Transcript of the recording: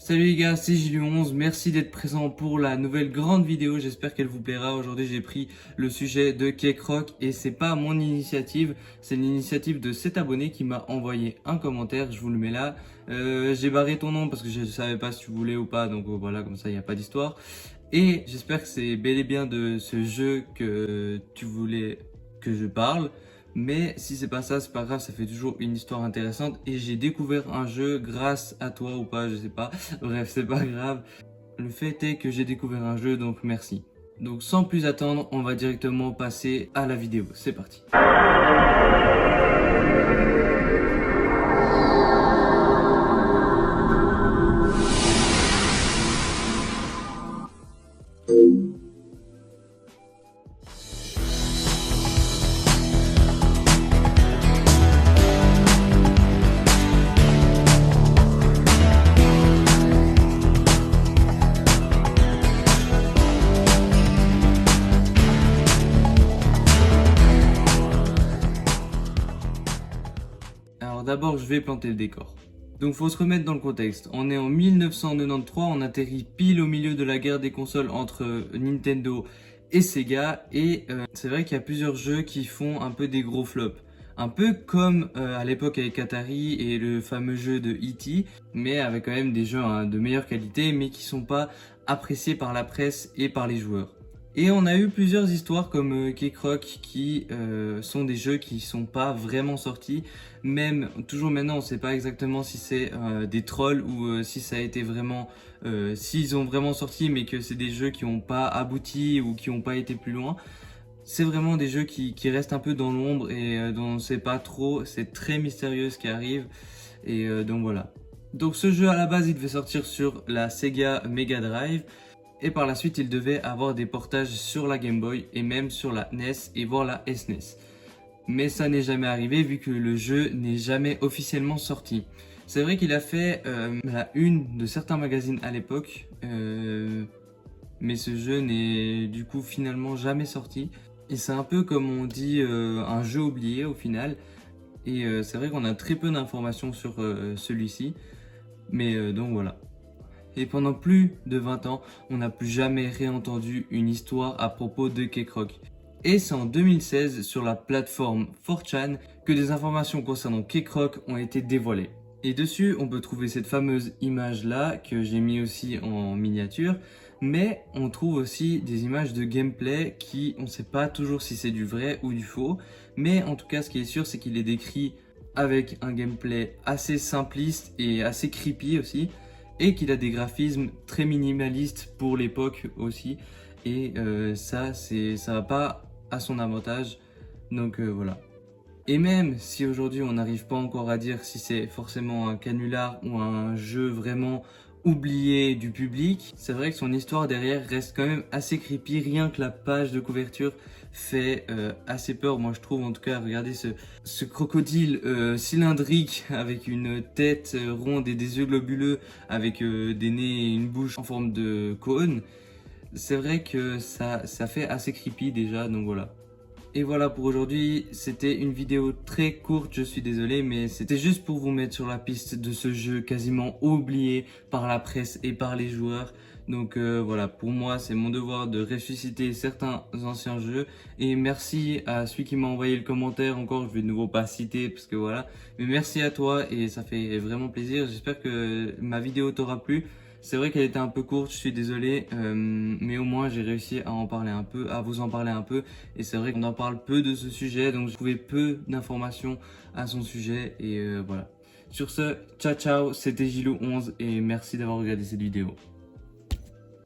Salut les gars, c'est Gilu11, merci d'être présent pour la nouvelle grande vidéo, j'espère qu'elle vous plaira. Aujourd'hui j'ai pris le sujet de Kekroc et c'est pas mon initiative, c'est l'initiative de cet abonné qui m'a envoyé un commentaire, je vous le mets là. J'ai barré ton nom parce que je savais pas si tu voulais ou pas, donc voilà, comme ça il n'y a pas d'histoire. Et j'espère que c'est bel et bien de ce jeu que tu voulais que je parle. Mais si c'est pas ça, c'est pas grave, ça fait toujours une histoire intéressante. Et j'ai découvert un jeu grâce à toi ou pas, je sais pas. Bref, c'est pas grave. Le fait est que j'ai découvert un jeu, donc merci. Donc sans plus attendre, on va directement passer à la vidéo. C'est parti. Alors d'abord, je vais planter le décor. Donc faut se remettre dans le contexte. On est en 1993, on atterrit pile au milieu de la guerre des consoles entre Nintendo et Sega. Et c'est vrai qu'il y a plusieurs jeux qui font un peu des gros flops. Un peu comme à l'époque avec Atari et le fameux jeu de E.T. Mais avec quand même des jeux de meilleure qualité, mais qui sont pas appréciés par la presse et par les joueurs. Et on a eu plusieurs histoires comme Kekroc qui sont des jeux qui sont pas vraiment sortis. Même toujours maintenant, on sait pas exactement si c'est des trolls ou si ça a été vraiment, s'ils ont vraiment sorti, mais que c'est des jeux qui n'ont pas abouti ou qui n'ont pas été plus loin. C'est vraiment des jeux qui restent un peu dans l'ombre et dont on ne sait pas trop. C'est très mystérieux ce qui arrive. Et donc voilà. Donc ce jeu à la base, il devait sortir sur la Sega Mega Drive. Et par la suite, il devait avoir des portages sur la Game Boy et même sur la NES et voire la SNES. Mais ça n'est jamais arrivé vu que le jeu n'est jamais officiellement sorti. C'est vrai qu'il a fait la une de certains magazines à l'époque, mais ce jeu n'est du coup finalement jamais sorti. Et c'est un peu comme on dit un jeu oublié au final. Et c'est vrai qu'on a très peu d'informations sur celui-ci. Mais donc voilà. Et pendant plus de 20 ans, on n'a plus jamais réentendu une histoire à propos de Kekroc. Et c'est en 2016, sur la plateforme 4chan, que des informations concernant Kekroc ont été dévoilées. Et dessus, on peut trouver cette fameuse image-là, que j'ai mis aussi en miniature, mais on trouve aussi des images de gameplay qui, on ne sait pas toujours si c'est du vrai ou du faux, mais en tout cas, ce qui est sûr, c'est qu'il est décrit avec un gameplay assez simpliste et assez creepy aussi, et qu'il a des graphismes très minimalistes pour l'époque aussi, et ça va pas à son avantage, donc voilà. Et même si aujourd'hui on n'arrive pas encore à dire si c'est forcément un canular ou un jeu vraiment oublié du public, c'est vrai que son histoire derrière reste quand même assez creepy. Rien que la page de couverture fait assez peur, moi je trouve. En tout cas, regardez ce crocodile cylindrique avec une tête ronde et des yeux globuleux, avec des nez et une bouche en forme de cône. C'est vrai que ça fait assez creepy déjà, donc voilà. Et voilà pour aujourd'hui, c'était une vidéo très courte, je suis désolé, mais c'était juste pour vous mettre sur la piste de ce jeu quasiment oublié par la presse et par les joueurs. Donc voilà, pour moi c'est mon devoir de ressusciter certains anciens jeux. Et merci à celui qui m'a envoyé le commentaire, encore je vais de nouveau pas citer parce que voilà. Mais merci à toi et ça fait vraiment plaisir, j'espère que ma vidéo t'aura plu. C'est vrai qu'elle était un peu courte, je suis désolé, mais au moins j'ai réussi à en parler un peu, à vous en parler un peu. Et c'est vrai qu'on en parle peu de ce sujet, donc j'ai trouvé peu d'informations à son sujet. Et voilà. Sur ce, ciao ciao, c'était Gilou11 et merci d'avoir regardé cette vidéo.